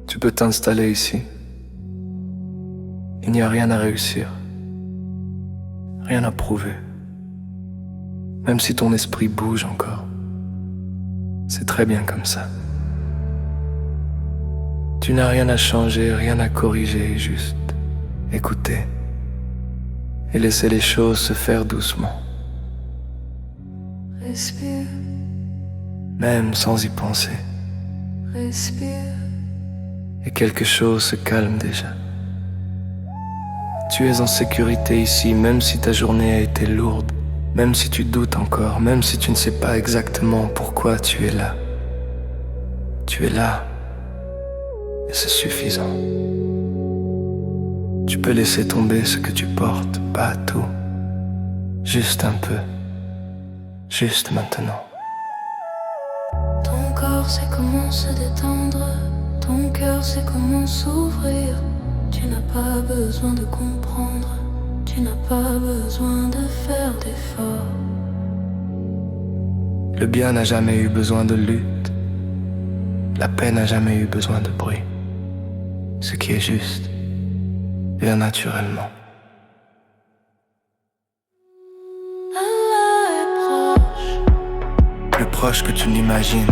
Tu peux t'installer ici. Il n'y a rien à réussir, rien à prouver. Même si ton esprit bouge encore, c'est très bien comme ça. Tu n'as rien à changer, rien à corriger, juste écouter et laisser les choses se faire doucement. Respire, Même sans y penser. respire, Et quelque chose se calme déjà. Tu es en sécurité ici, même si ta journée a été lourde, même si tu doutes encore, même si tu ne sais pas exactement pourquoi tu es là. Tu es là, et c'est suffisant. Tu peux laisser tomber ce que tu portes, pas tout, juste un peu, juste maintenant. ton corps sait comment se détendre, ton cœur sait comment s'ouvrir. Tu n'as pas besoin de comprendre, tu n'as pas besoin de faire d'efforts. Le bien n'a jamais eu besoin de lutte, la paix n'a jamais eu besoin de bruit. Ce qui est juste vient naturellement. Allah est proche, Plus proche que tu l'imagines,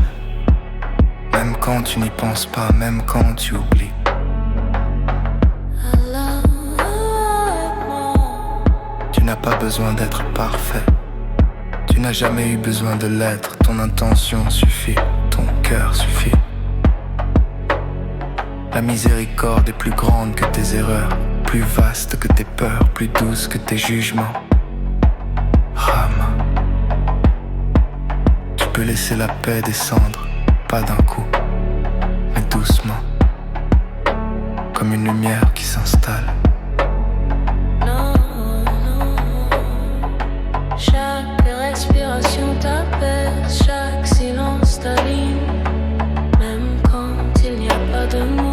même quand tu n'y penses pas, même quand tu oublies. Allah est moi. Tu n'as pas besoin d'être parfait, tu n'as jamais eu besoin de l'être. Ton intention suffit, ton cœur suffit. La miséricorde est plus grande que tes erreurs, plus vaste que tes peurs, plus douce que tes jugements. Rame. Tu peux laisser la paix descendre, pas d'un coup, mais doucement, comme une lumière qui s'installe. Non, non. Chaque respiration t'apaise, chaque silence t'aligne, même quand il n'y a pas de mots.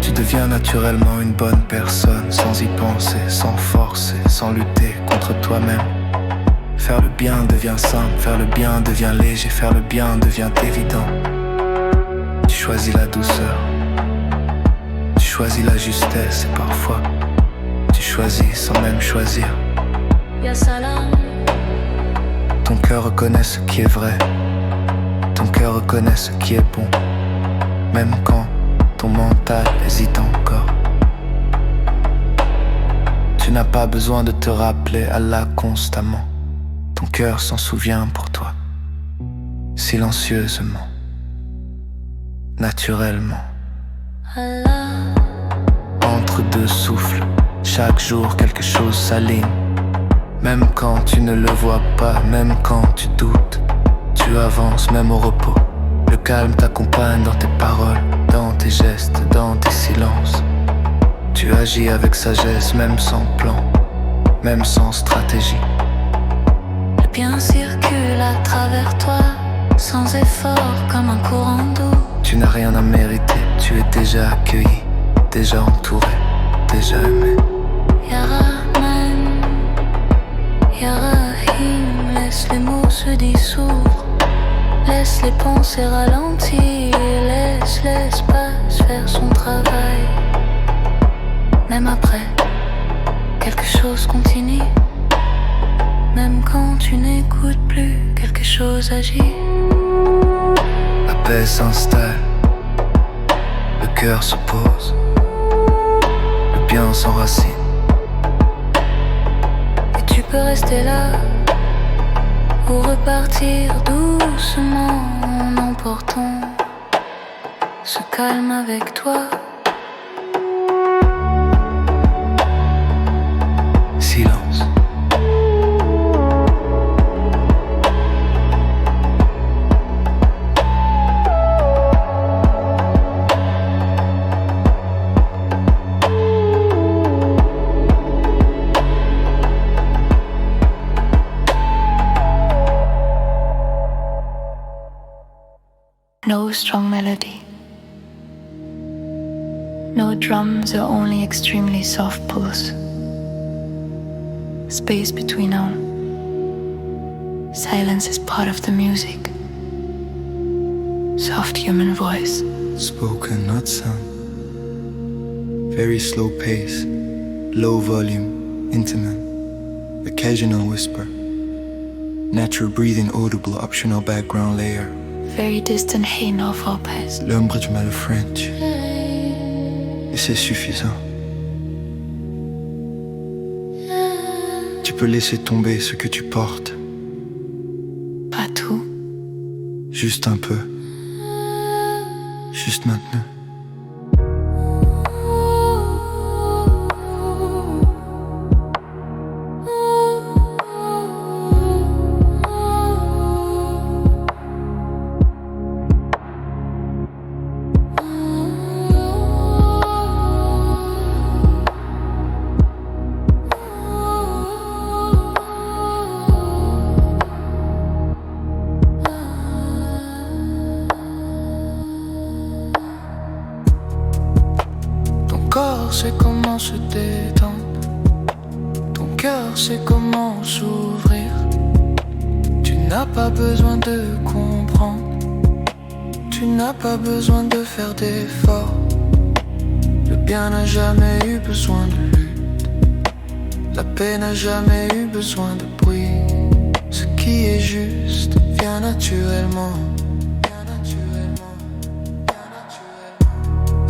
Tu deviens naturellement une bonne personne, sans y penser, sans forcer, sans lutter contre toi-même. Faire le bien devient simple, faire le bien devient léger, faire le bien devient évident. Tu choisis la douceur, tu choisis la justesse et parfois tu choisis sans même choisir. Ya salam, Ton cœur reconnaît ce qui est vrai, ton cœur reconnaît ce qui est bon, même quand ton mental hésite encore. Tu n'as pas besoin de te rappeler Allah constamment. Ton cœur s'en souvient pour toi, silencieusement, naturellement. Allah, Entre deux souffles, chaque jour quelque chose s'aligne. Même quand tu ne le vois pas, même quand tu doutes, tu avances même au repos. Le calme t'accompagne dans tes paroles, dans tes gestes, dans tes silences. Tu agis avec sagesse, même sans plan, même sans stratégie. le bien circule à travers toi, sans effort comme un courant d'eau. Tu n'as rien à mériter, tu es déjà accueilli, déjà entouré, déjà aimé. Ya Rahman, Ya Rahim, laisse les mots se dissoudre, laisse les pensées ralentir, laisse l'espace faire son travail. Même après, quelque chose continue. Même quand tu n'écoutes plus, quelque chose agit. La paix s'installe, le cœur se pose, le bien s'enracine. Et tu peux rester là, ou repartir doucement en emportant ce calme avec toi. Silence. No strong melody. No drums or only extremely soft pulse. Space between all. Silence is part of the music. Soft human voice. Spoken, not sound. Very slow pace. Low volume, intimate. Occasional whisper. Natural breathing audible, optional background layer. Very distant hey no Lopez. L'ombre du mal French. Et c'est suffisant. Tu peux laisser tomber ce que tu portes. Pas tout. Juste un peu. Juste maintenant. Sait comment se détendre. Ton cœur sait comment s'ouvrir. Tu n'as pas besoin de comprendre. Tu n'as pas besoin de faire d'efforts. Le bien n'a jamais eu besoin de lutte. La paix n'a jamais eu besoin de bruit. Ce qui est juste vient naturellement.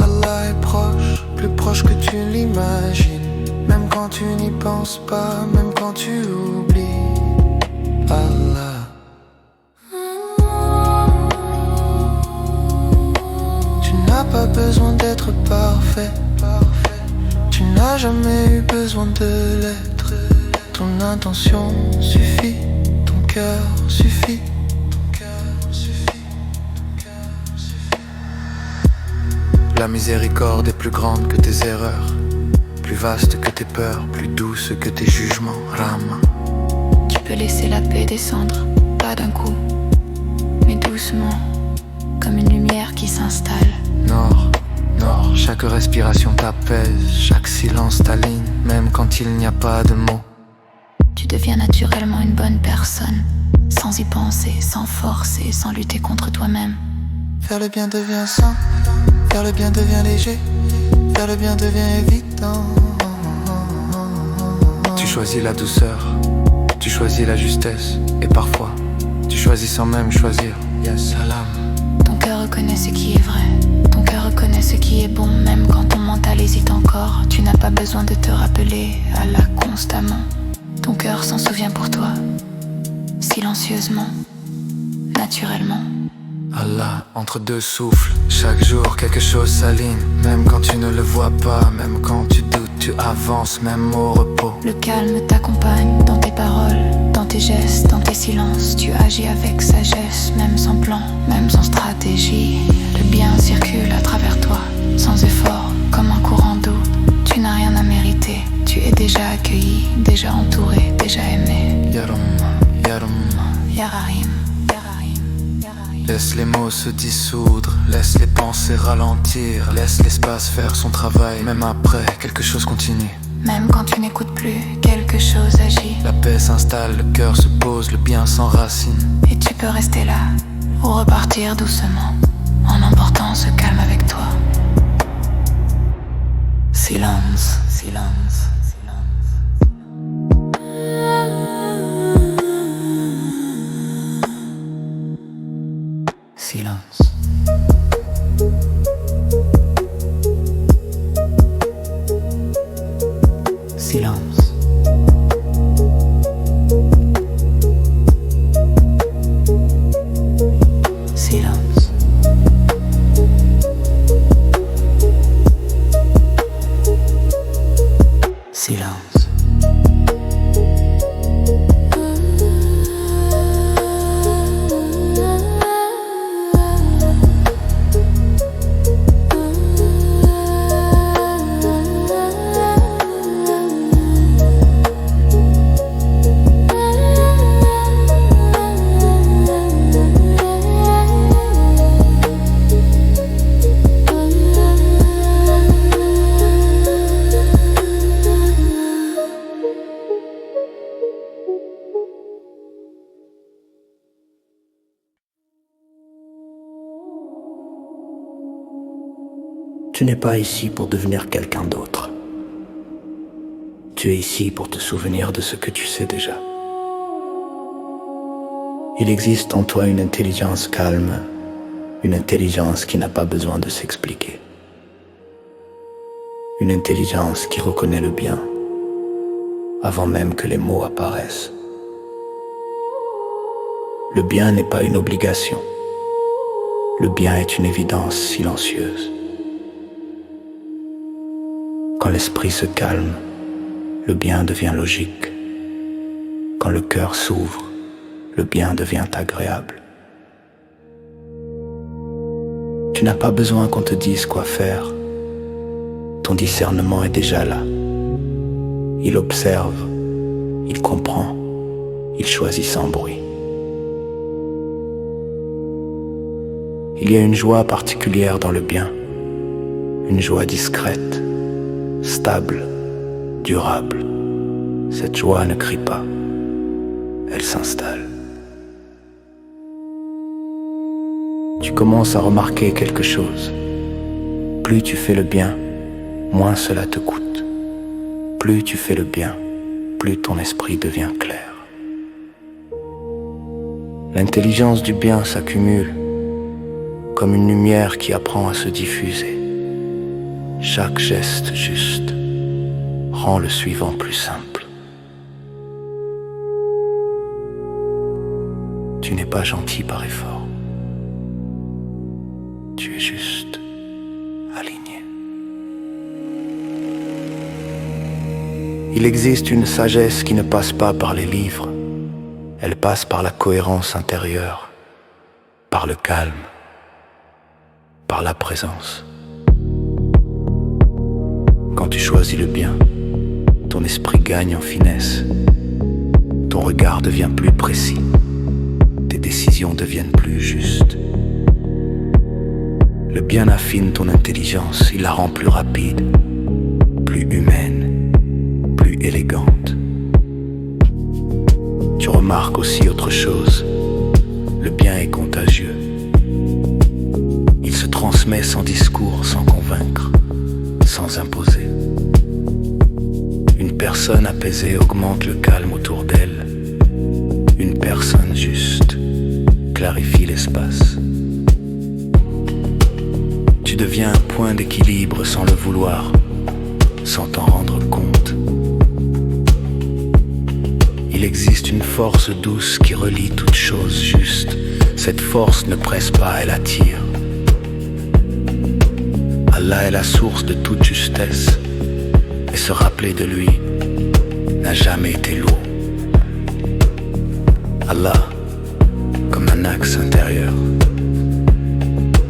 Allah est proche, plus proche que tu l'imagines. Même quand tu n'y penses pas, même quand tu oublies. Allah. Tu n'as pas besoin d'être parfait. Tu n'as jamais eu besoin de l'être. Ton intention suffit, ton cœur suffit. La miséricorde est plus grande que tes erreurs, plus vaste que tes peurs, plus douce que tes jugements. Rama. Tu peux laisser la paix descendre, pas d'un coup, mais doucement, comme une lumière qui s'installe. Nord, nord, chaque respiration t'apaise, chaque silence t'aligne, même quand il n'y a pas de mots. Tu deviens naturellement une bonne personne, sans y penser, sans forcer, sans lutter contre toi-même. Faire le bien devient sain. Faire le bien devient léger, faire le bien devient évident. Tu choisis la douceur, tu choisis la justesse. Et parfois, tu choisis sans même choisir. Ya salam. Ton cœur reconnaît ce qui est vrai. Ton cœur reconnaît ce qui est bon. Même quand ton mental hésite encore, tu n'as pas besoin de te rappeler Allah constamment. Ton cœur s'en souvient pour toi, silencieusement, naturellement. Allah, entre deux souffles, chaque jour quelque chose s'aligne. Même quand tu ne le vois pas, même quand tu doutes, tu avances, même au repos. Le calme t'accompagne dans tes paroles, dans tes gestes, dans tes silences. Tu agis avec sagesse, même sans plan, même sans stratégie. Le bien circule à travers toi, sans effort, comme un courant d'eau. Tu n'as rien à mériter, tu es déjà accueilli, déjà entouré, déjà aimé. Yarum, Yarum, Yarahim. Laisse les mots se dissoudre, laisse les pensées ralentir, laisse l'espace faire son travail. Même après, quelque chose continue. Même quand tu n'écoutes plus, quelque chose agit. La paix s'installe, le cœur se pose, le bien s'enracine. Et tu peux rester là, ou repartir doucement, en emportant ce calme avec toi. Silence, silence. Silence. Silence. Silence. Tu n'es pas ici pour devenir quelqu'un d'autre. Tu es ici pour te souvenir de ce que tu sais déjà. Il existe en toi une intelligence calme, une intelligence qui n'a pas besoin de s'expliquer. Une intelligence qui reconnaît le bien avant même que les mots apparaissent. Le bien n'est pas une obligation. Le bien est une évidence silencieuse. Quand l'esprit se calme, le bien devient logique. Quand le cœur s'ouvre, le bien devient agréable. Tu n'as pas besoin qu'on te dise quoi faire. Ton discernement est déjà là. Il observe, il comprend, il choisit sans bruit. Il y a une joie particulière dans le bien, une joie discrète, stable, durable. Cette joie ne crie pas, elle s'installe. Tu commences à remarquer quelque chose. Plus tu fais le bien, moins cela te coûte. Plus tu fais le bien, plus ton esprit devient clair. L'intelligence du bien s'accumule comme une lumière qui apprend à se diffuser. Chaque geste juste rend le suivant plus simple. Tu n'es pas gentil par effort. Tu es juste aligné. Il existe une sagesse qui ne passe pas par les livres. Elle passe par la cohérence intérieure, par le calme, par la présence. Quand tu choisis le bien, ton esprit gagne en finesse. Ton regard devient plus précis. Tes décisions deviennent plus justes. Le bien affine ton intelligence, il la rend plus rapide, plus humaine, plus élégante. Tu remarques aussi autre chose. Le bien est contagieux. Il se transmet sans discours, sans convaincre, sans imposer. Une personne apaisée augmente le calme autour d'elle. Une personne juste clarifie l'espace. Tu deviens un point d'équilibre sans le vouloir, sans t'en rendre compte. Il existe une force douce qui relie toutes choses justes. Cette force ne presse pas, elle attire. Allah est la source de toute justesse, et se rappeler de lui n'a jamais été lourd. Allah, comme un axe intérieur.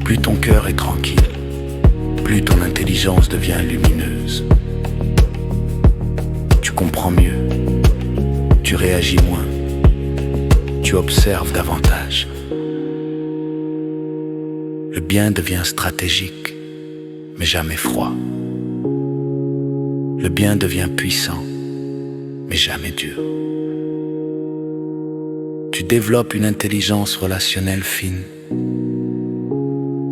Plus ton cœur est tranquille, plus ton intelligence devient lumineuse. Tu comprends mieux, tu réagis moins, tu observes davantage. Le bien devient stratégique, mais jamais froid. Le bien devient puissant, mais jamais dur. Tu développes une intelligence relationnelle fine.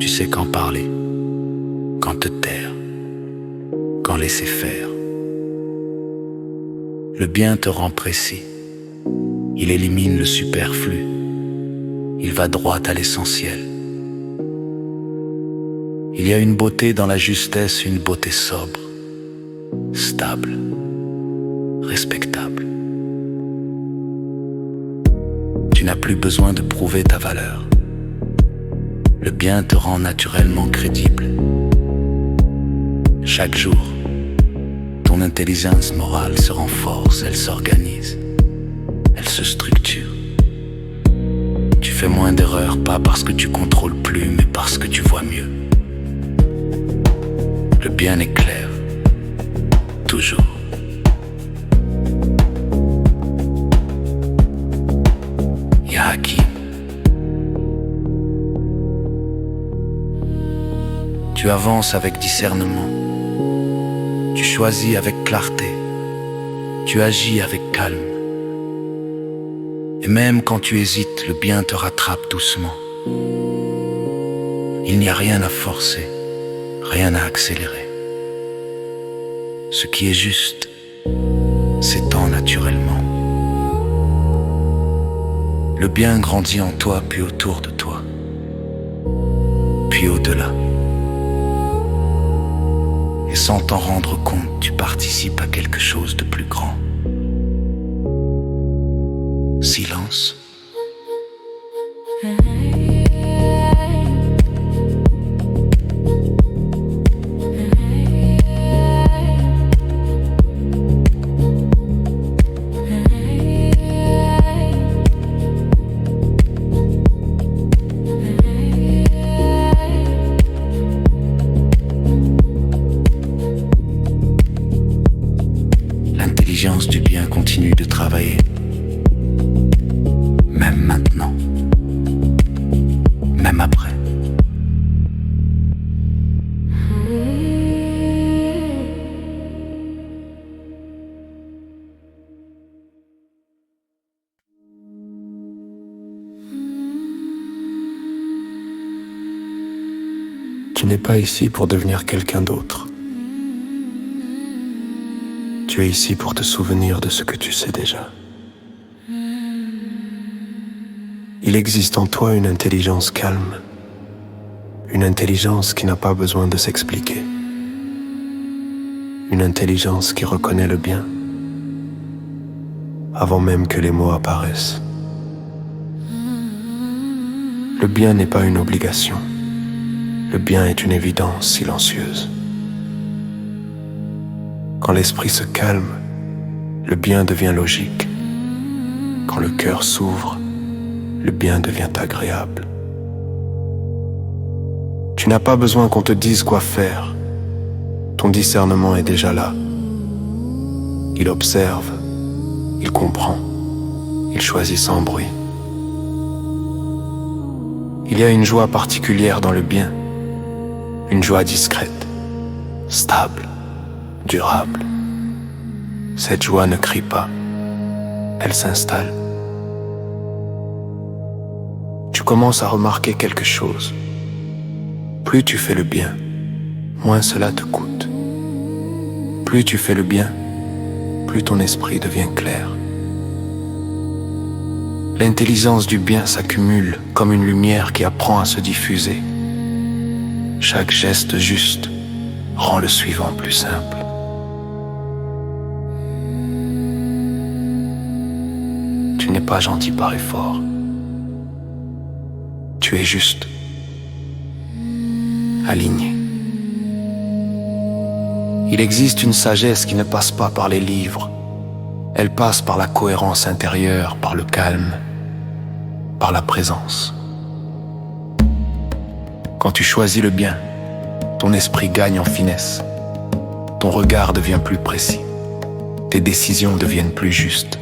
Tu sais quand parler, quand te taire, quand laisser faire. Le bien te rend précis. Il élimine le superflu. Il va droit à l'essentiel. Il y a une beauté dans la justesse, une beauté sobre, stable, respectable. Tu n'as plus besoin de prouver ta valeur. Le bien te rend naturellement crédible. Chaque jour, ton intelligence morale se renforce, elle s'organise, elle se structure. Tu fais moins d'erreurs, pas parce que tu contrôles plus, mais parce que tu vois mieux. Le bien est clair, toujours. Ya Hakim. Tu avances avec discernement. Tu choisis avec clarté. Tu agis avec calme. Et même quand tu hésites, le bien te rattrape doucement. Il n'y a rien à forcer, rien à accélérer. Ce qui est juste s'étend naturellement. Le bien grandit en toi, puis autour de toi, puis au-delà. Et sans t'en rendre compte, tu participes à quelque chose de plus grand. Silence. L'intelligence du bien continue de travailler, même maintenant, même après. Tu n'es pas ici pour devenir quelqu'un d'autre. Tu es ici pour te souvenir de ce que tu sais déjà. Il existe en toi une intelligence calme, une intelligence qui n'a pas besoin de s'expliquer, une intelligence qui reconnaît le bien avant même que les mots apparaissent. Le bien n'est pas une obligation, le bien est une évidence silencieuse. Quand l'esprit se calme, le bien devient logique. Quand le cœur s'ouvre, le bien devient agréable. Tu n'as pas besoin qu'on te dise quoi faire. Ton discernement est déjà là. Il observe, il comprend, il choisit sans bruit. Il y a une joie particulière dans le bien, une joie discrète, stable, durable. Cette joie ne crie pas, elle s'installe. Tu commences à remarquer quelque chose. Plus tu fais le bien, moins cela te coûte. Plus tu fais le bien, plus ton esprit devient clair. L'intelligence du bien s'accumule comme une lumière qui apprend à se diffuser. Chaque geste juste rend le suivant plus simple. Tu n'es pas gentil par effort. Tu es juste, aligné. Il existe une sagesse qui ne passe pas par les livres. Elle passe par la cohérence intérieure, par le calme, par la présence. Quand tu choisis le bien, ton esprit gagne en finesse. Ton regard devient plus précis. Tes décisions deviennent plus justes.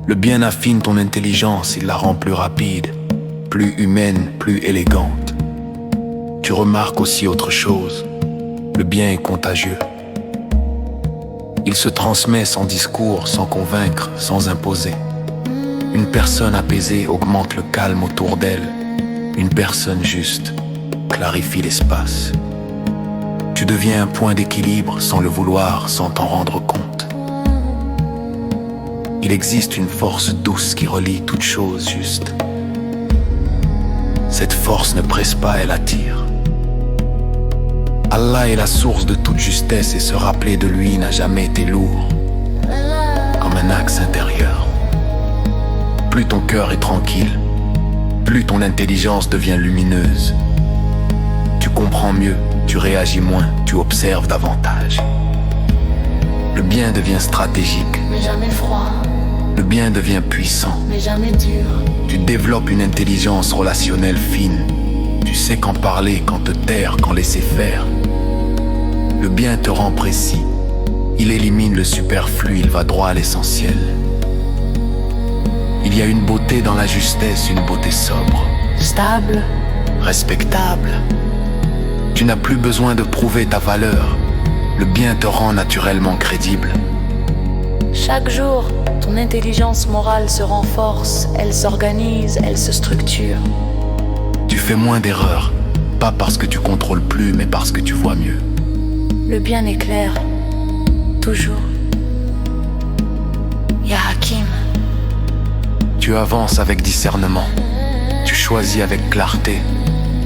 Le bien affine ton intelligence, il la rend plus rapide, plus humaine, plus élégante. Tu remarques aussi autre chose. Le bien est contagieux. Il se transmet sans discours, sans convaincre, sans imposer. Une personne apaisée augmente le calme autour d'elle. Une personne juste clarifie l'espace. Tu deviens un point d'équilibre sans le vouloir, sans t'en rendre compte. Il existe une force douce qui relie toute chose juste. Cette force ne presse pas, elle attire. Allah est la source de toute justesse et se rappeler de lui n'a jamais été lourd, comme un axe intérieur. Plus ton cœur est tranquille, plus ton intelligence devient lumineuse. Tu comprends mieux, tu réagis moins, tu observes davantage. Le bien devient stratégique, mais jamais froid, le bien devient puissant, mais jamais dur. tu développes une intelligence relationnelle fine. Tu sais quand parler, quand te taire, quand laisser faire. Le bien te rend précis. Il élimine le superflu, il va droit à l'essentiel. Il y a une beauté dans la justesse, une beauté sobre, Stable, respectable. Tu n'as plus besoin de prouver ta valeur. Le bien te rend naturellement crédible. chaque jour, ton intelligence morale se renforce, elle s'organise, elle se structure. Tu fais moins d'erreurs, Pas parce que tu contrôles plus, mais parce que tu vois mieux. Le bien est clair, toujours. Ya Hakim. Tu avances avec discernement. Tu choisis avec clarté.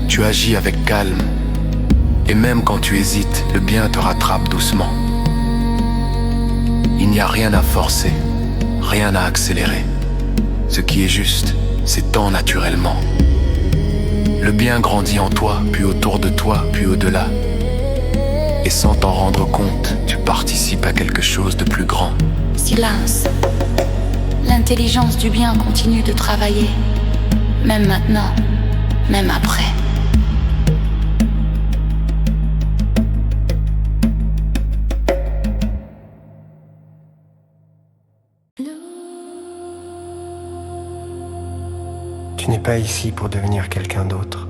Tu agis avec calme. Et même quand tu hésites, le bien te rattrape doucement. Il n'y a rien à forcer, rien à accélérer. Ce qui est juste, s'étend naturellement. Le bien grandit en toi, puis autour de toi, puis au-delà. Et sans t'en rendre compte, tu participes à quelque chose de plus grand. Silence. L'intelligence du bien continue de travailler. Même maintenant, même après. Tu n'es pas ici pour devenir quelqu'un d'autre.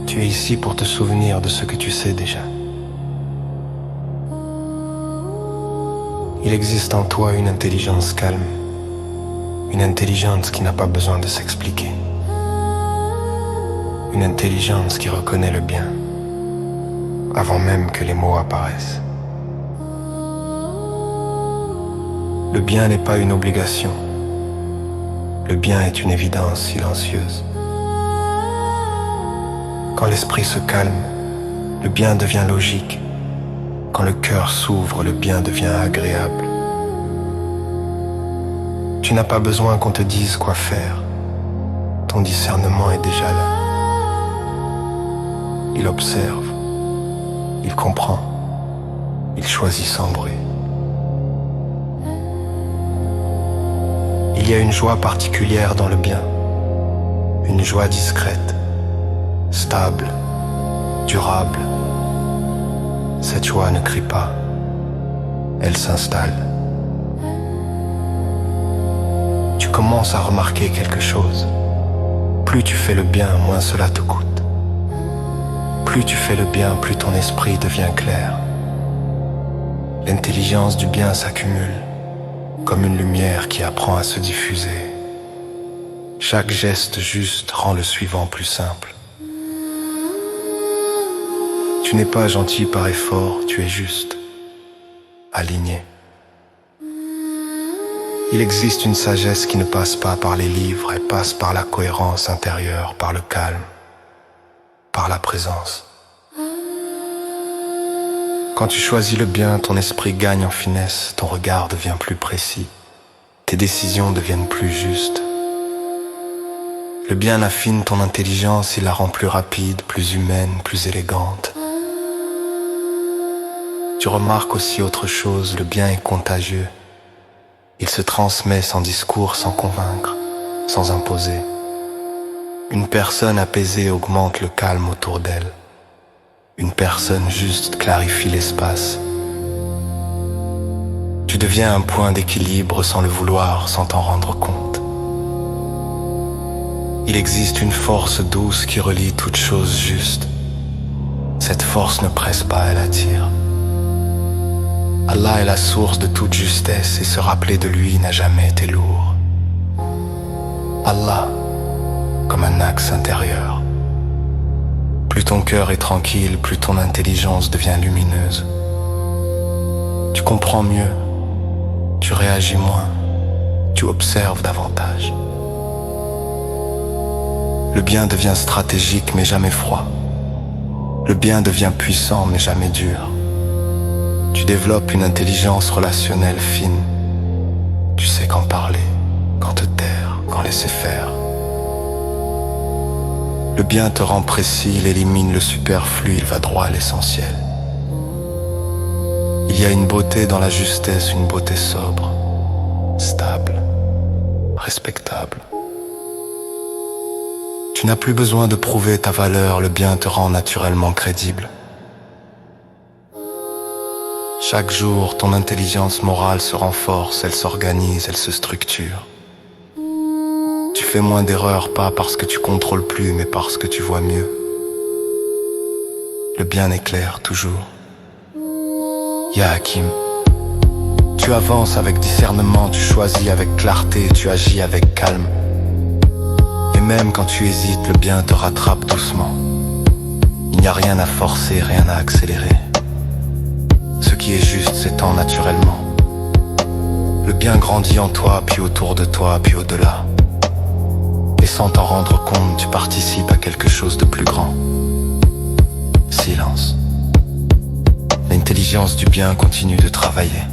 Tu es ici pour te souvenir de ce que tu sais déjà. Il existe en toi une intelligence calme, une intelligence qui n'a pas besoin de s'expliquer, une intelligence qui reconnaît le bien avant même que les mots apparaissent. Le bien n'est pas une obligation. Le bien est une évidence silencieuse. Quand l'esprit se calme, le bien devient logique. Quand le cœur s'ouvre, le bien devient agréable. Tu n'as pas besoin qu'on te dise quoi faire. Ton discernement est déjà là. Il observe, il comprend, il choisit sans bruit. Il y a une joie particulière dans le bien, une joie discrète, stable, durable. Cette joie ne crie pas, elle s'installe. Tu commences à remarquer quelque chose. Plus tu fais le bien, moins cela te coûte. Plus tu fais le bien, plus ton esprit devient clair. L'intelligence du bien s'accumule, comme une lumière qui apprend à se diffuser. Chaque geste juste rend le suivant plus simple. Tu n'es pas gentil par effort, tu es juste, aligné. Il existe une sagesse qui ne passe pas par les livres, elle passe par la cohérence intérieure, par le calme, par la présence. Quand tu choisis le bien, ton esprit gagne en finesse, ton regard devient plus précis, tes décisions deviennent plus justes. Le bien affine ton intelligence, il la rend plus rapide, plus humaine, plus élégante. Tu remarques aussi autre chose, le bien est contagieux. Il se transmet sans discours, sans convaincre, sans imposer. Une personne apaisée augmente le calme autour d'elle. Une personne juste clarifie l'espace. Tu deviens un point d'équilibre sans le vouloir, sans t'en rendre compte. Il existe une force douce qui relie toute chose juste. Cette force ne presse pas, elle attire. Allah est la source de toute justesse et se rappeler de lui n'a jamais été lourd. Allah, comme un axe intérieur. Plus ton cœur est tranquille, plus ton intelligence devient lumineuse. Tu comprends mieux, tu réagis moins, tu observes davantage. Le bien devient stratégique mais jamais froid. Le bien devient puissant mais jamais dur. Tu développes une intelligence relationnelle fine. Tu sais quand parler, quand te taire, quand laisser faire. Le bien te rend précis, il élimine le superflu, il va droit à l'essentiel. Il y a une beauté dans la justesse, une beauté sobre, stable, respectable. Tu n'as plus besoin de prouver ta valeur, le bien te rend naturellement crédible. Chaque jour, ton intelligence morale se renforce, elle s'organise, elle se structure. Tu fais moins d'erreurs, pas parce que tu contrôles plus, mais parce que tu vois mieux. Le bien est clair, toujours. Ya Hakim. Tu avances avec discernement, tu choisis avec clarté, tu agis avec calme. Et même quand tu hésites, le bien te rattrape doucement. Il n'y a rien à forcer, rien à accélérer. Ce qui est juste s'étend naturellement. Le bien grandit en toi, puis autour de toi, puis au-delà. Et sans t'en rendre compte, tu participes à quelque chose de plus grand. Silence. L'intelligence du bien continue de travailler.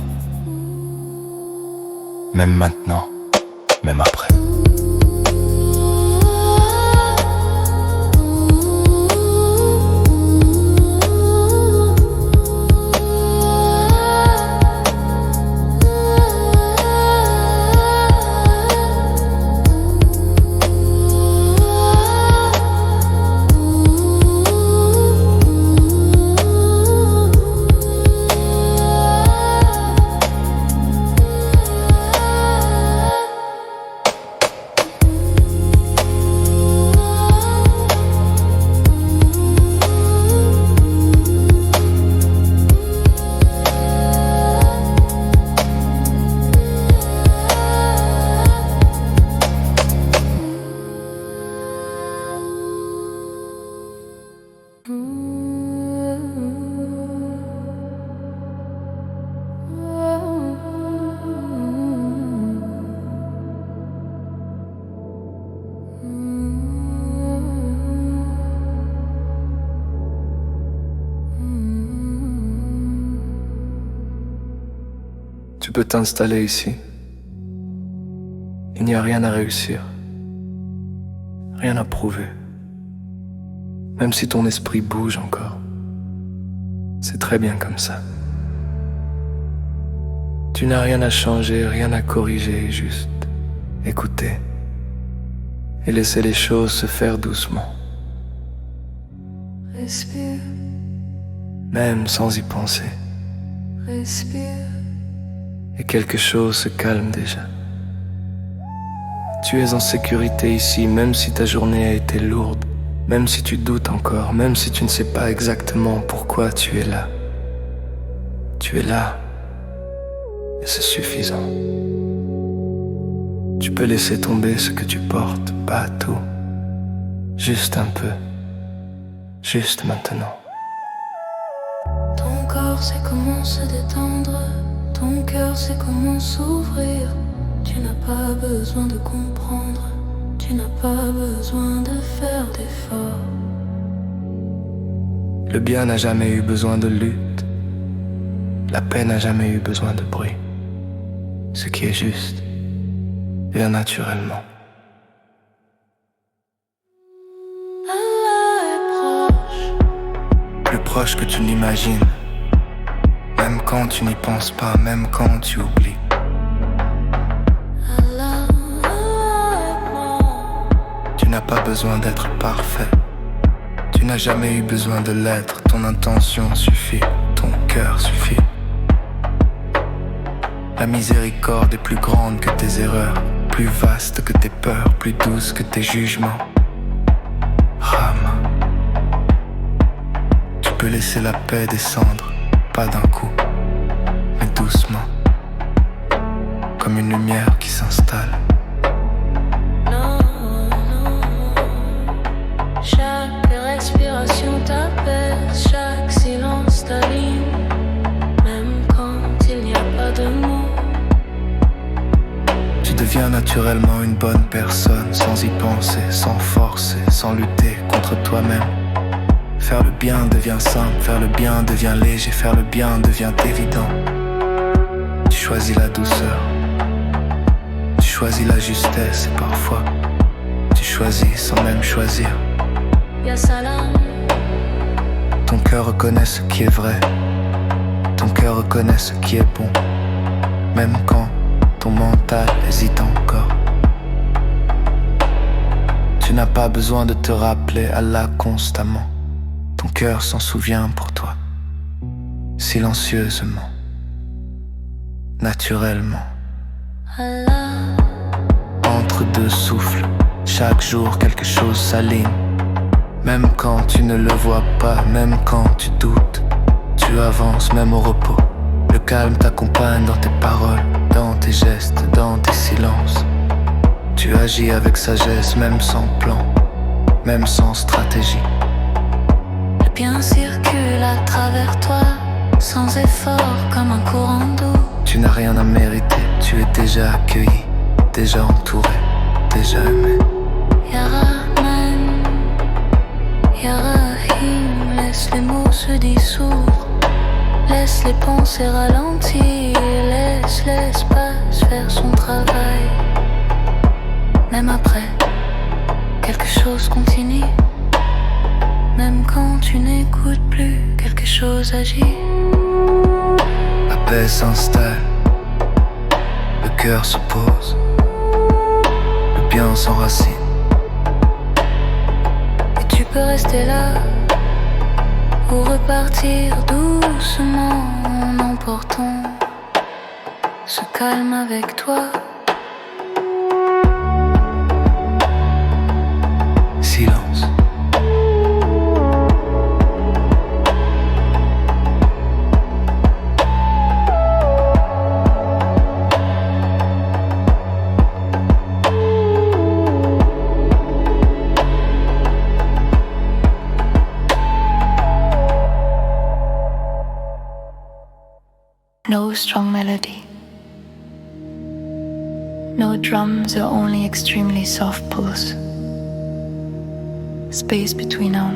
Même maintenant, même après. Tu peux t'installer ici. Il n'y a rien à réussir, rien à prouver. Même si ton esprit bouge encore, c'est très bien comme ça. Tu n'as rien à changer, rien à corriger, juste écouter et laisser les choses se faire doucement. Respire, Même sans y penser. respire. Et quelque chose se calme déjà. Tu es en sécurité ici, même si ta journée a été lourde, même si tu doutes encore, même si tu ne sais pas exactement pourquoi tu es là. Tu es là, et c'est suffisant. Tu peux laisser tomber ce que tu portes, pas tout, juste un peu, juste maintenant. Ton corps sait comment se détendre, ton cœur sait comment s'ouvrir. Tu n'as pas besoin de comprendre, tu n'as pas besoin de faire d'efforts. Le bien n'a jamais eu besoin de lutte, la paix n'a jamais eu besoin de bruit. Ce qui est juste vient naturellement. Allah est proche, Plus proche que tu l'imagines, même quand tu n'y penses pas, même quand tu oublies. Allah est bon. Tu n'as pas besoin d'être parfait, tu n'as jamais eu besoin de l'être. Ton intention suffit, ton cœur suffit. La miséricorde est plus grande que tes erreurs, plus vaste que tes peurs, plus douce que tes jugements. Rame. Tu peux laisser la paix descendre, pas d'un coup, mais doucement, comme une lumière qui s'installe. Non, non. Chaque respiration t'apaise, chaque silence t'aligne, même quand il n'y a pas de mots. Tu deviens naturellement une bonne personne, sans y penser, sans forcer, sans lutter contre toi-même. Faire le bien devient simple, faire le bien devient léger, faire le bien devient évident. Tu choisis la douceur, tu choisis la justesse et parfois tu choisis sans même choisir. Ya salam, Ton cœur reconnaît ce qui est vrai, ton cœur reconnaît ce qui est bon, même quand ton mental hésite encore. Tu n'as pas besoin de te rappeler Allah constamment. Ton cœur s'en souvient pour toi, silencieusement, naturellement. Allah, Entre deux souffles, chaque jour quelque chose s'aligne. Même quand tu ne le vois pas, même quand tu doutes, tu avances même au repos. Le calme t'accompagne dans tes paroles, dans tes gestes, dans tes silences. Tu agis avec sagesse, même sans plan, même sans stratégie. Le bien circule à travers toi, sans effort, comme un courant d'eau. Tu n'as rien à mériter, tu es déjà accueilli, déjà entouré, déjà aimé. Ya Rahman, Ya Rahim, laisse les mots se dissoudre, laisse les pensées ralentir, laisse l'espace faire son travail. Même après, quelque chose continue. Même quand tu n'écoutes plus, quelque chose agit. La paix s'installe, le cœur se pose, le bien s'enracine. Et tu peux rester là, ou repartir doucement en emportant ce calme avec toi. Silence. No strong melody, no drums or only extremely soft pulse. Space between all.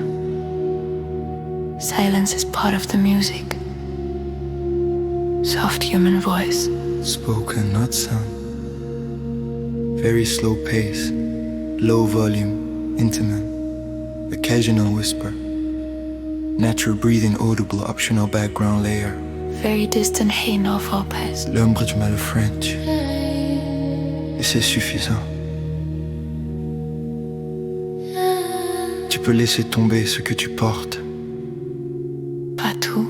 Silence is part of the music. Soft human voice. Spoken, not sound. Very slow pace, low volume, intimate, occasional whisper. Natural breathing audible, optional background layer. Very distant hey no Lopez. L'ombre du mal French. Et c'est suffisant. Tu peux laisser tomber ce que tu portes. Pas tout.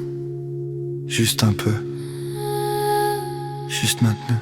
Juste un peu. Juste maintenant.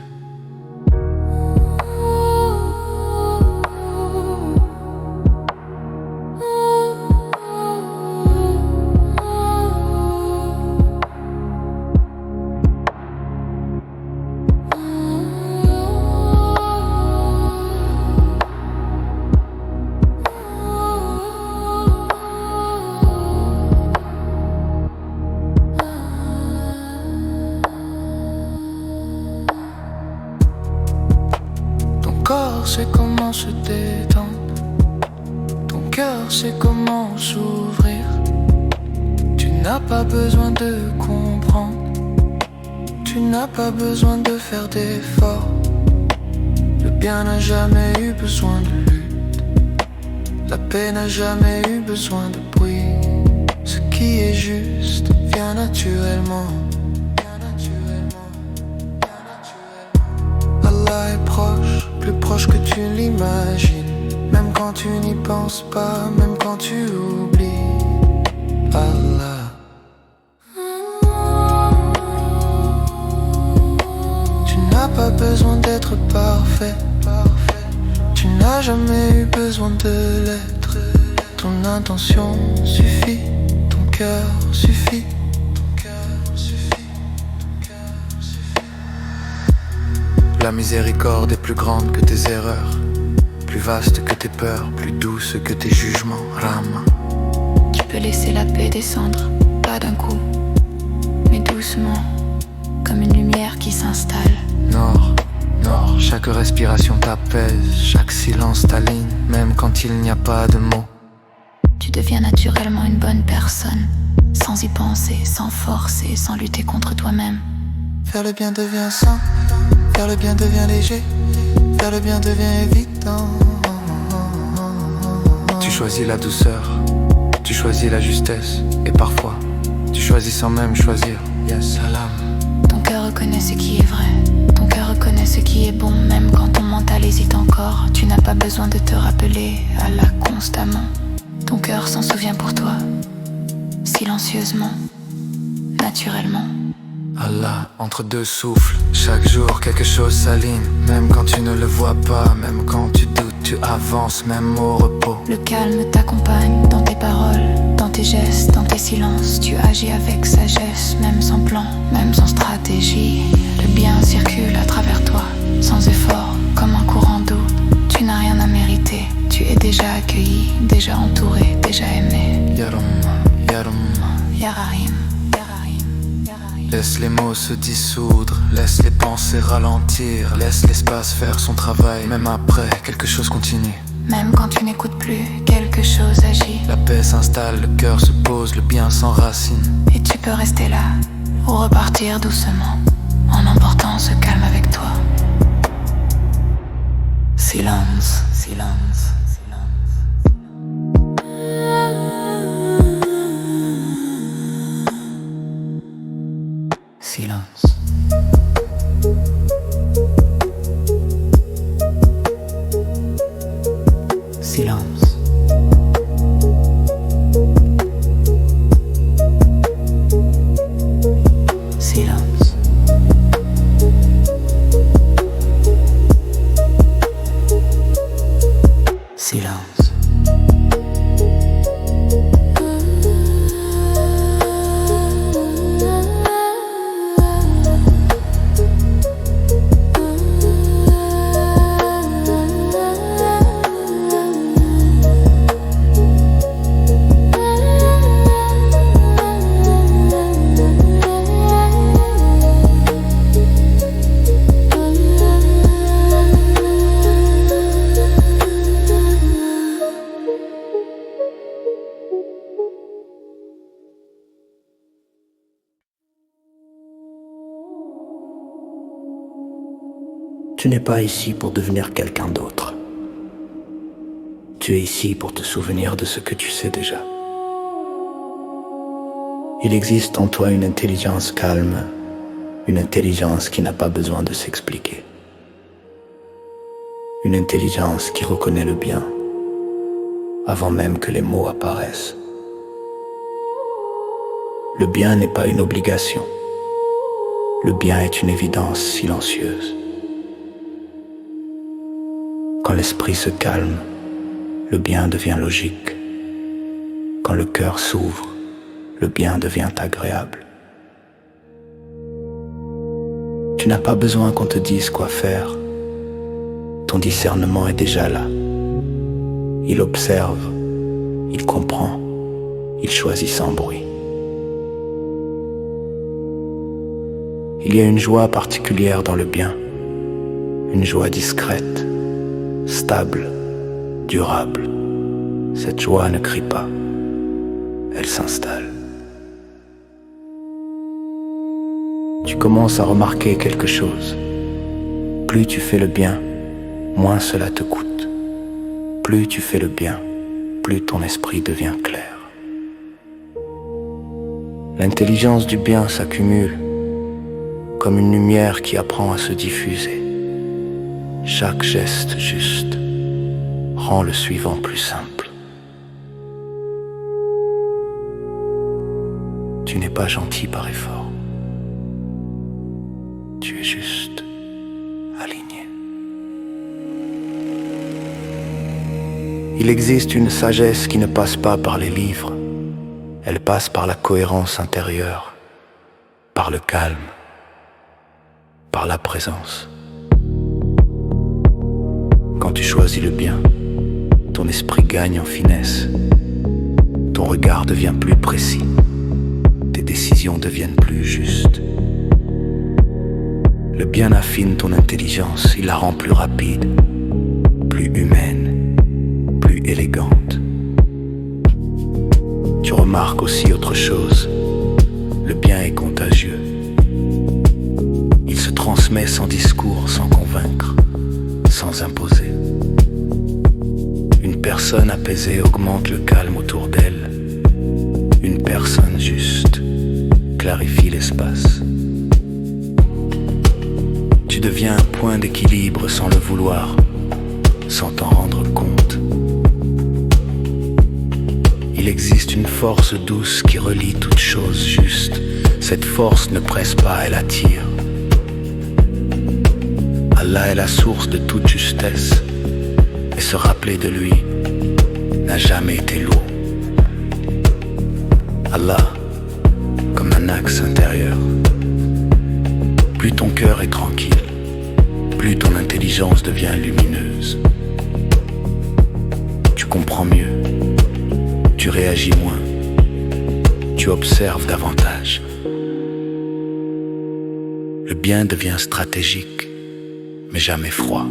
C'est comment se détendre, ton cœur c'est comment s'ouvrir. Tu n'as pas besoin de comprendre, tu n'as pas besoin de faire d'efforts. Le bien n'a jamais eu besoin de lutte, la paix n'a jamais eu besoin de bruit. Ce qui est juste vient naturellement. Allah est proche, plus proche que tu l'imagines. Même quand tu n'y penses pas, même quand tu oublies Allah. Tu n'as pas besoin d'être parfait, tu n'as jamais eu besoin de l'être. Ton intention suffit, ton cœur suffit. La miséricorde est plus grande que tes erreurs, plus vaste que tes peurs, plus douce que tes jugements. Rama. Tu peux laisser la paix descendre, pas d'un coup, mais doucement, comme une lumière qui s'installe. Nord, nord, chaque respiration t'apaise, chaque silence t'aligne, même quand il n'y a pas de mots. Tu deviens naturellement une bonne personne, sans y penser, sans forcer, sans lutter contre toi-même. Faire le bien devient sain, faire le bien devient léger, faire le bien devient évident. Tu choisis la douceur, tu choisis la justesse, et parfois, tu choisis sans même choisir. Ya salam. Ton cœur reconnaît ce qui est vrai, ton cœur reconnaît ce qui est bon, même quand ton mental hésite encore. Tu n'as pas besoin de te rappeler Allah constamment. Ton cœur s'en souvient pour toi, silencieusement, naturellement. Allah, entre deux souffles, chaque jour quelque chose s'aligne. Même quand tu ne le vois pas, même quand tu doutes, tu avances même au repos. Le calme t'accompagne dans tes paroles, dans tes gestes, dans tes silences. Tu agis avec sagesse, même sans plan, même sans stratégie. Le bien circule à travers toi, sans effort, comme un courant d'eau. Tu n'as rien Laisse les mots se dissoudre, laisse les pensées ralentir, laisse l'espace faire son travail. Même après, quelque chose continue. Même quand tu n'écoutes plus, quelque chose agit. La paix s'installe, le cœur se pose, le bien s'enracine. Et tu peux rester là, ou repartir doucement, en emportant ce calme avec toi. Silence, silence. Silence. Silence. Silence. Silence. Tu n'es pas ici pour devenir quelqu'un d'autre. Tu es ici pour te souvenir de ce que tu sais déjà. Il existe en toi une intelligence calme, une intelligence qui n'a pas besoin de s'expliquer. Une intelligence qui reconnaît le bien avant même que les mots apparaissent. Le bien n'est pas une obligation. Le bien est une évidence silencieuse. Quand l'esprit se calme, le bien devient logique. Quand le cœur s'ouvre, le bien devient agréable. Tu n'as pas besoin qu'on te dise quoi faire. Ton discernement est déjà là. Il observe, il comprend, il choisit sans bruit. Il y a une joie particulière dans le bien, une joie discrète, stable, durable. Cette joie ne crie pas, elle s'installe. Tu commences à remarquer quelque chose. Plus tu fais le bien, moins cela te coûte. Plus tu fais le bien, plus ton esprit devient clair. L'intelligence du bien s'accumule, comme une lumière qui apprend à se diffuser. Chaque geste juste rend le suivant plus simple. Tu n'es pas gentil par effort. Tu es juste aligné. Il existe une sagesse qui ne passe pas par les livres. Elle passe par la cohérence intérieure, par le calme, par la présence. Quand tu choisis le bien, ton esprit gagne en finesse. Ton regard devient plus précis. Tes décisions deviennent plus justes. Le bien affine ton intelligence, il la rend plus rapide, plus humaine, plus élégante. Tu remarques aussi autre chose. Le bien est contagieux. Il se transmet sans discours, sans convaincre, sans imposer. Une personne apaisée augmente le calme autour d'elle. Une personne juste clarifie l'espace. Tu deviens un point d'équilibre sans le vouloir, sans t'en rendre compte. Il existe une force douce qui relie toutes choses justes. Cette force ne presse pas, elle attire. Allah est la source de toute justesse, et se rappeler de lui n'a jamais été lourd. Allah, comme un axe intérieur. Plus ton cœur est tranquille, plus ton intelligence devient lumineuse. Tu comprends mieux, tu réagis moins, tu observes davantage. Le bien devient stratégique, mais jamais froid.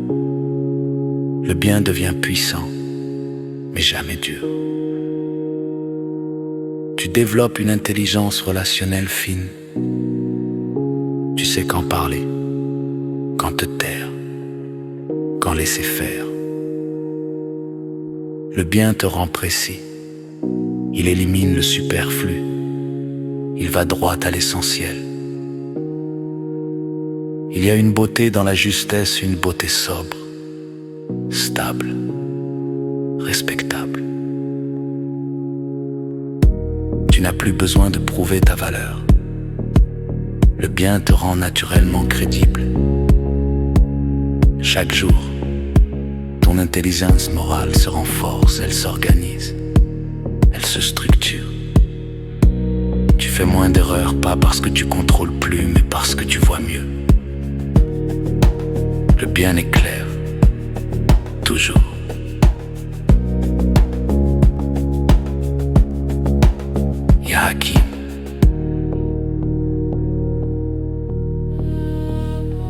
Le bien devient puissant, mais jamais dur. Tu développes une intelligence relationnelle fine. Tu sais quand parler, quand te taire, quand laisser faire. Le bien te rend précis. Il élimine le superflu. Il va droit à l'essentiel. Il y a une beauté dans la justesse, une beauté sobre, stable, respectable. Tu n'as plus besoin de prouver ta valeur. Le bien te rend naturellement crédible. Chaque jour, ton intelligence morale se renforce, elle s'organise, elle se structure. Tu fais moins d'erreurs, pas parce que tu contrôles plus, mais parce que tu vois mieux. Le bien est clair, toujours. Ya Hakim.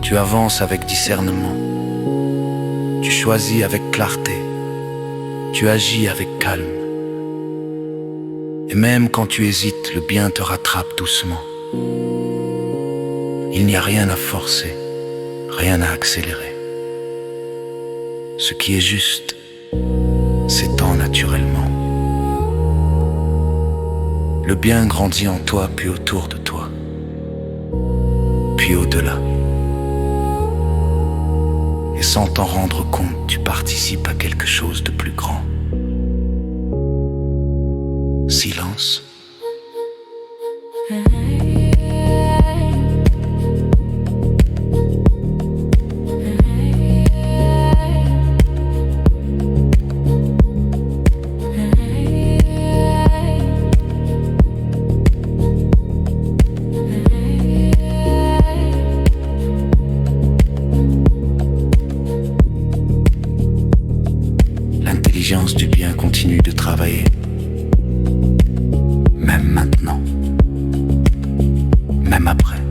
Tu avances avec discernement. Tu choisis avec clarté. Tu agis avec calme. Et même quand tu hésites, le bien te rattrape doucement. Il n'y a rien à forcer, rien à accélérer. Ce qui est juste s'étend naturellement. Le bien grandit en toi, puis autour de toi, puis au-delà. Et sans t'en rendre compte, tu participes à quelque chose de plus grand. Silence. L'intelligence du bien continue de travailler. Même maintenant, même après.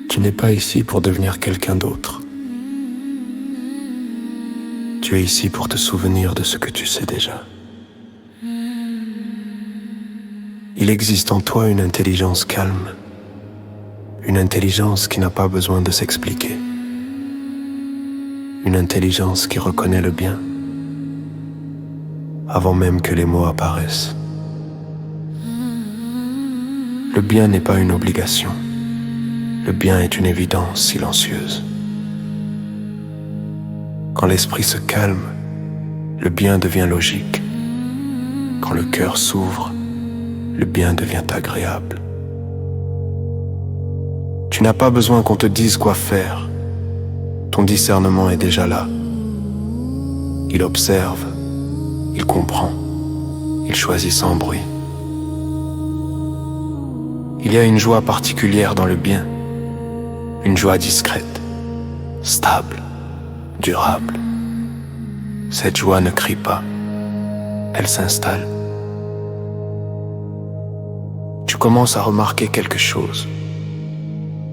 Tu n'es pas ici pour devenir quelqu'un d'autre. Tu es ici pour te souvenir de ce que tu sais déjà. Il existe en toi une intelligence calme, une intelligence qui n'a pas besoin de s'expliquer, une intelligence qui reconnaît le bien avant même que les mots apparaissent. Le bien n'est pas une obligation, le bien est une évidence silencieuse. Quand l'esprit se calme, le bien devient logique. Quand le cœur s'ouvre, le bien devient agréable. Tu n'as pas besoin qu'on te dise quoi faire. Ton discernement est déjà là. Il observe, il comprend, il choisit sans bruit. Il y a une joie particulière dans le bien, une joie discrète, stable, durable. Cette joie ne crie pas, elle s'installe. Tu commences à remarquer quelque chose.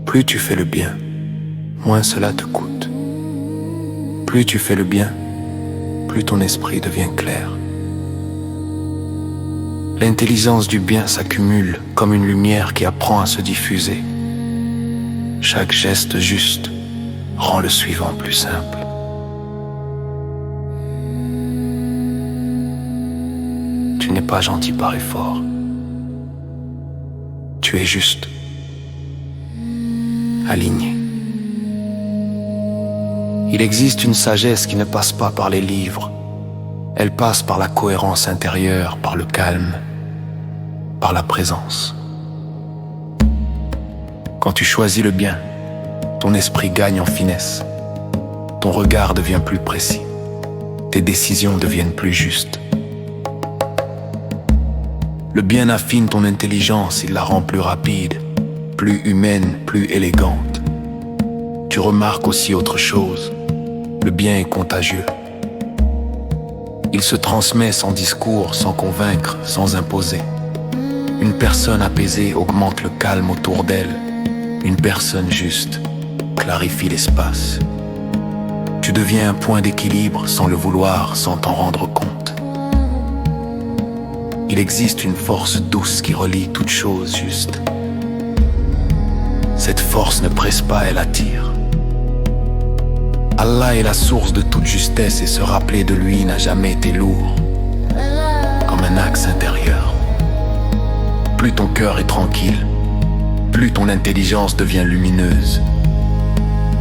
Plus tu fais le bien, moins cela te coûte. Plus tu fais le bien, plus ton esprit devient clair. L'intelligence du bien s'accumule comme une lumière qui apprend à se diffuser. Chaque geste juste rend le suivant plus simple. Tu n'es pas gentil par effort. Tu es juste, aligné. Il existe une sagesse qui ne passe pas par les livres. Elle passe par la cohérence intérieure, par le calme, par la présence. Quand tu choisis le bien, ton esprit gagne en finesse. Ton regard devient plus précis. Tes décisions deviennent plus justes. Le bien affine ton intelligence, il la rend plus rapide, plus humaine, plus élégante. Tu remarques aussi autre chose. Le bien est contagieux. Il se transmet sans discours, sans convaincre, sans imposer. Une personne apaisée augmente le calme autour d'elle. Une personne juste clarifie l'espace. Tu deviens un point d'équilibre sans le vouloir, sans t'en rendre compte. Il existe une force douce qui relie toute chose juste. Cette force ne presse pas, elle attire. Allah est la source de toute justesse et se rappeler de lui n'a jamais été lourd, comme un axe intérieur. Plus ton cœur est tranquille, plus ton intelligence devient lumineuse.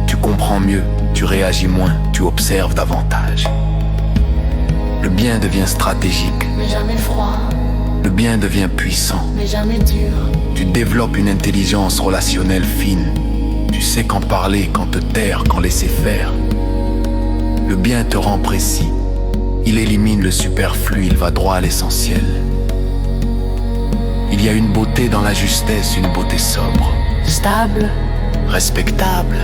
Tu comprends mieux, tu réagis moins, tu observes davantage. Le bien devient stratégique, mais jamais froid, le bien devient puissant. mais jamais dur. Tu développes une intelligence relationnelle fine. Tu sais quand parler, quand te taire, quand laisser faire. Le bien te rend précis. Il élimine le superflu, il va droit à l'essentiel. Il y a une beauté dans la justesse, une beauté sobre, Stable, respectable.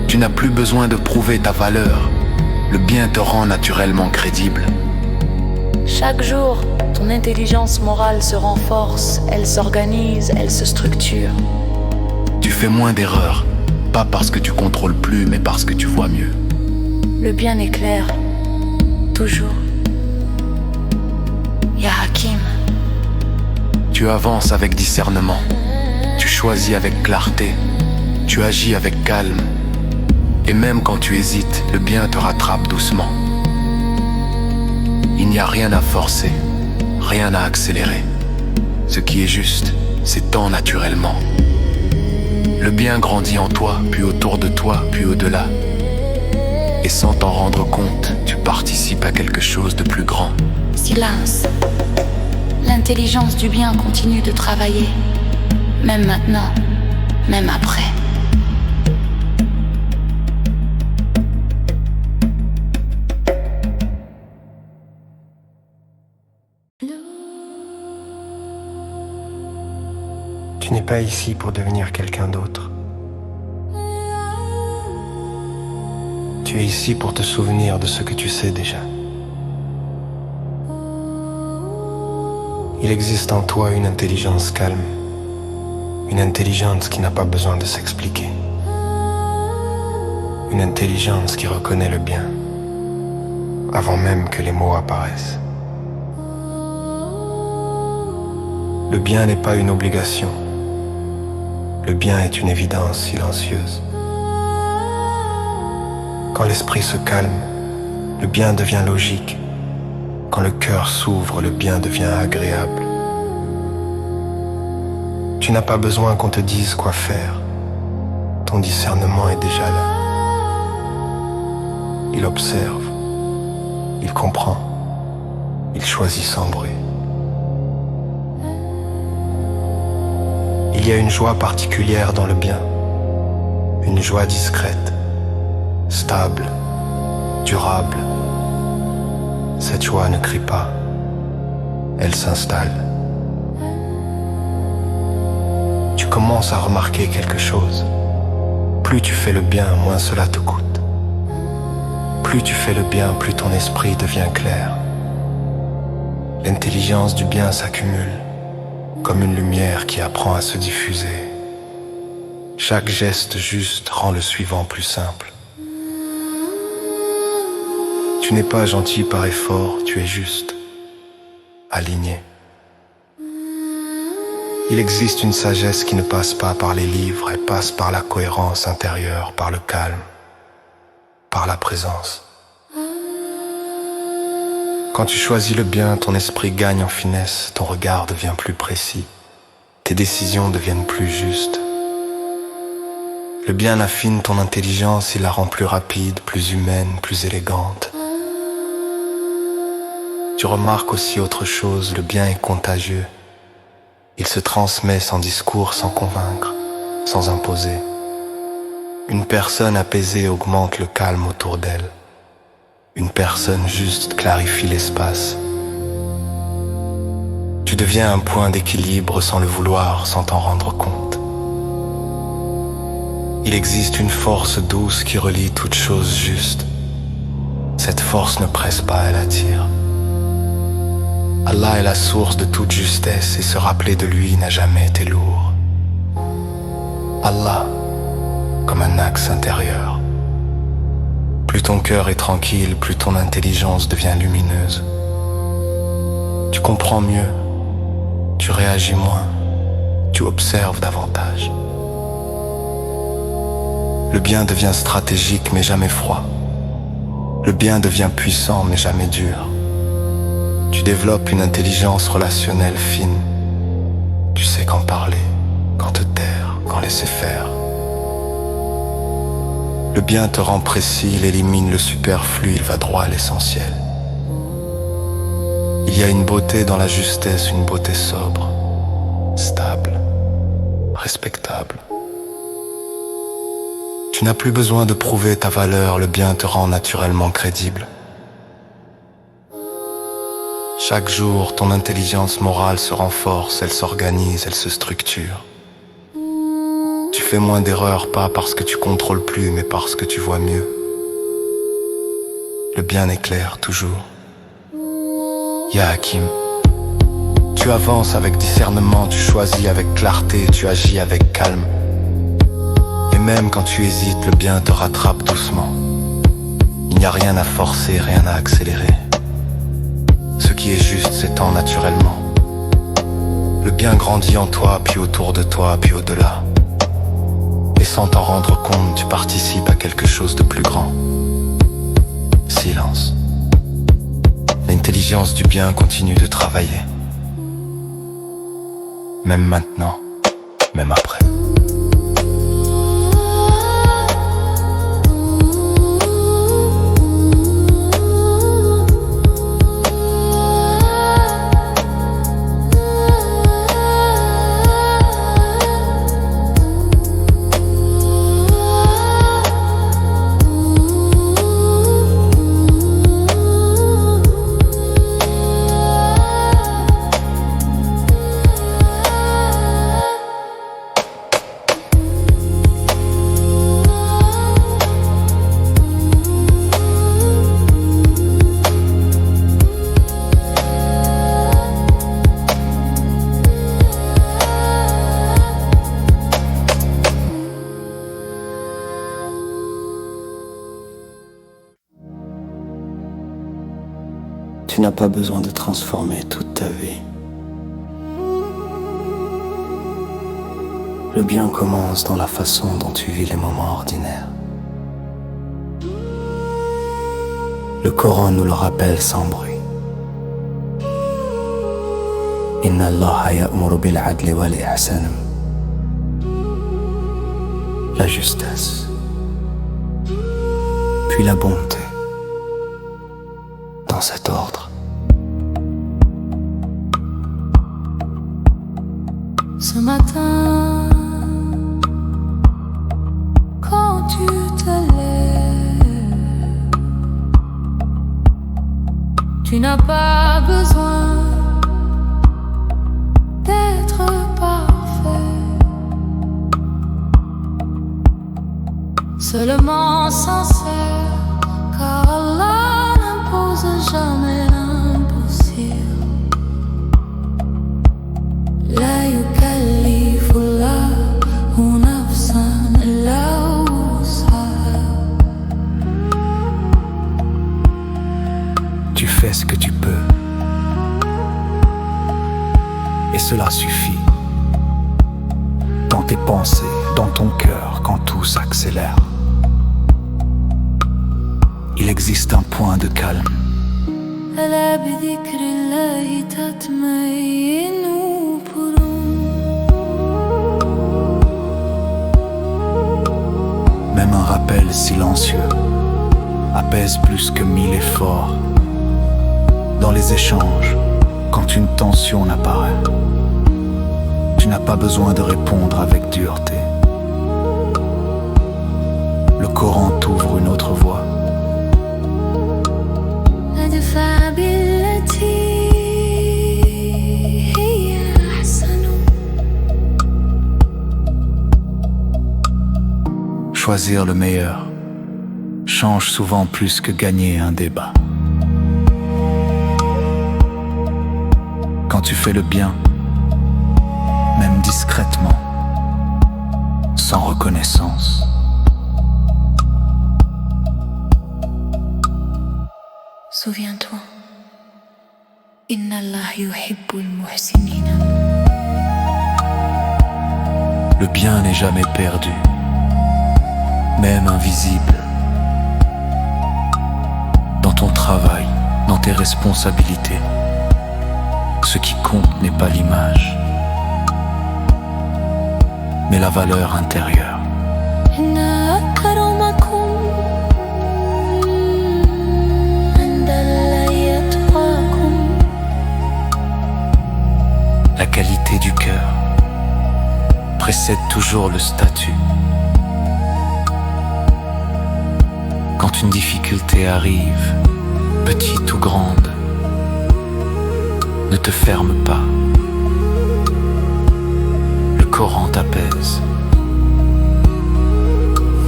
Tu n'as plus besoin de prouver ta valeur. Le bien te rend naturellement crédible. chaque jour, ton intelligence morale se renforce, elle s'organise, elle se structure. Tu fais moins d'erreurs, pas parce que tu contrôles plus, mais parce que tu vois mieux. Le bien est clair, toujours. Ya Hakim, Tu avances avec discernement. Tu choisis avec clarté. Tu agis avec calme. Et même quand tu hésites, le bien te rattrape doucement. Il n'y a rien à forcer, rien à accélérer. Ce qui est juste, s'étend naturellement. Le bien grandit en toi, puis autour de toi, puis au-delà. Et sans t'en rendre compte, tu participes à quelque chose de plus grand. silence. L'intelligence du bien continue de travailler, même maintenant, même après. Tu n'es pas ici pour devenir quelqu'un d'autre. Tu es ici pour te souvenir de ce que tu sais déjà. Il existe en toi une intelligence calme, une intelligence qui n'a pas besoin de s'expliquer, une intelligence qui reconnaît le bien avant même que les mots apparaissent. Le bien n'est pas une obligation, le bien est une évidence silencieuse. Quand l'esprit se calme, le bien devient logique. Quand le cœur s'ouvre, le bien devient agréable. Tu n'as pas besoin qu'on te dise quoi faire. Ton discernement est déjà là. Il observe, il comprend, il choisit sans bruit. Il y a une joie particulière dans le bien, une joie discrète, stable, durable. Cette joie ne crie pas, elle s'installe. Tu commences à remarquer quelque chose. Plus tu fais le bien, moins cela te coûte. Plus tu fais le bien, plus ton esprit devient clair. L'intelligence du bien s'accumule, comme une lumière qui apprend à se diffuser. Chaque geste juste rend le suivant plus simple. Tu n'es pas gentil par effort, tu es juste, aligné. Il existe une sagesse qui ne passe pas par les livres, elle passe par la cohérence intérieure, par le calme, par la présence. Quand tu choisis le bien, ton esprit gagne en finesse, ton regard devient plus précis, tes décisions deviennent plus justes. Le bien affine ton intelligence, il la rend plus rapide, plus humaine, plus élégante. Tu remarques aussi autre chose, le bien est contagieux. Il se transmet sans discours, sans convaincre, sans imposer. Une personne apaisée augmente le calme autour d'elle. Une personne juste clarifie l'espace. Tu deviens un point d'équilibre sans le vouloir, sans t'en rendre compte. Il existe une force douce qui relie toutes choses justes. Cette force ne presse pas, elle attire. Allah est la source de toute justesse et se rappeler de lui n'a jamais été lourd. Allah, comme un axe intérieur. Plus ton cœur est tranquille, plus ton intelligence devient lumineuse. Tu comprends mieux, tu réagis moins, tu observes davantage. Le bien devient stratégique mais jamais froid. Le bien devient puissant mais jamais dur. Tu développes une intelligence relationnelle fine. Tu sais quand parler, quand te taire, quand laisser faire. Le bien te rend précis, il élimine le superflu, il va droit à l'essentiel. Il y a une beauté dans la justesse, une beauté sobre, stable, respectable. Tu n'as plus besoin de prouver ta valeur, le bien te rend naturellement crédible. Chaque jour, ton intelligence morale se renforce, elle s'organise, elle se structure. Tu fais moins d'erreurs, pas parce que tu contrôles plus, mais parce que tu vois mieux. Le bien est clair, toujours. Ya Hakim, tu avances avec discernement, tu choisis avec clarté, tu agis avec calme. Et même quand tu hésites, le bien te rattrape doucement. Il n'y a rien à forcer, rien à accélérer. Ce qui est juste s'étend naturellement. Le bien grandit en toi, puis autour de toi, puis au-delà. Et sans t'en rendre compte, tu participes à quelque chose de plus grand. Silence. L'intelligence du bien continue de travailler. Même maintenant, même après. Tu n'as pas besoin de transformer toute ta vie. Le bien commence dans la façon dont tu vis les moments ordinaires. Le Coran nous le rappelle sans bruit. Inna Allah ya'muru bil 'adli wal ihsan. La justesse, puis la bonté, dans cet ordre. Ce matin, quand tu te lèves, tu n'as pas besoin d'être parfait, seulement sincère, car Allah n'impose jamais l'impossible. La yukallifu Allahu nafsan illa wus'aha. Tu fais ce que tu peux. Et cela suffit. Dans tes pensées, dans ton cœur, quand tout s'accélère. Il existe un point de calme. ألا بذكر الله تطمئن القلوب. Même un rappel silencieux apaise plus que 1000 efforts. Dans les échanges, quand une tension apparaît, tu n'as pas besoin de répondre avec dureté. Le Coran t'ouvre une autre voie. أدفع بالتي هي أحسن. choisir le meilleur change souvent plus que gagner un débat. Quand tu fais le bien, même discrètement, sans reconnaissance, souviens-toi, Inna Allah yuhibbul muhsinina. le bien n'est jamais perdu, même invisible. Dans ton travail, dans tes responsabilités, ce qui compte n'est pas l'image, mais la valeur intérieure. Inna akramakum indallahi atqakum. La qualité du cœur précède toujours le statut. Quand une difficulté arrive, petite ou grande, ne te ferme pas. Le Coran t'apaise.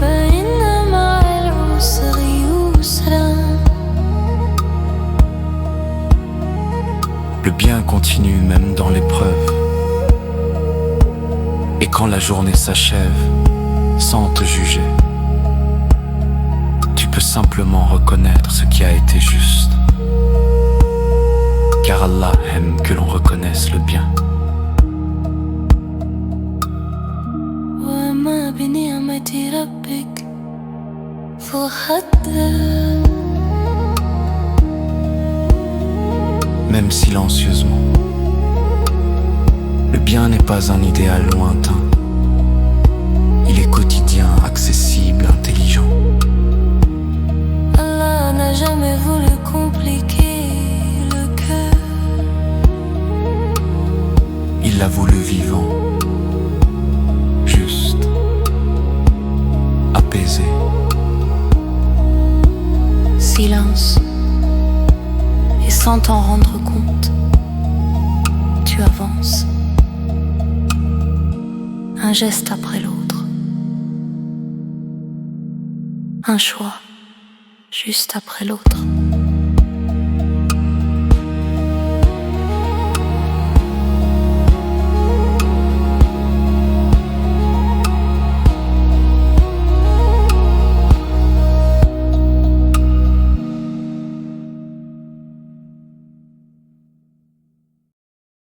فإن مع العسر يسرا. Le bien continue même dans l'épreuve. Et quand la journée s'achève, sans te juger, tu peux simplement reconnaître ce qui a été juste. Car Allah aime que l'on reconnaisse le bien. وما بنعمة ربك فحدث. Même silencieusement. Le bien n'est pas un idéal lointain. Il est quotidien, accessible, intelligent. Allah n'a jamais voulu compliquer le cœur. Il l'a voulu vivant, juste, apaisé. Silence. Et sans t'en rendre compte, tu avances. Un geste après l'autre. Un choix juste après l'autre.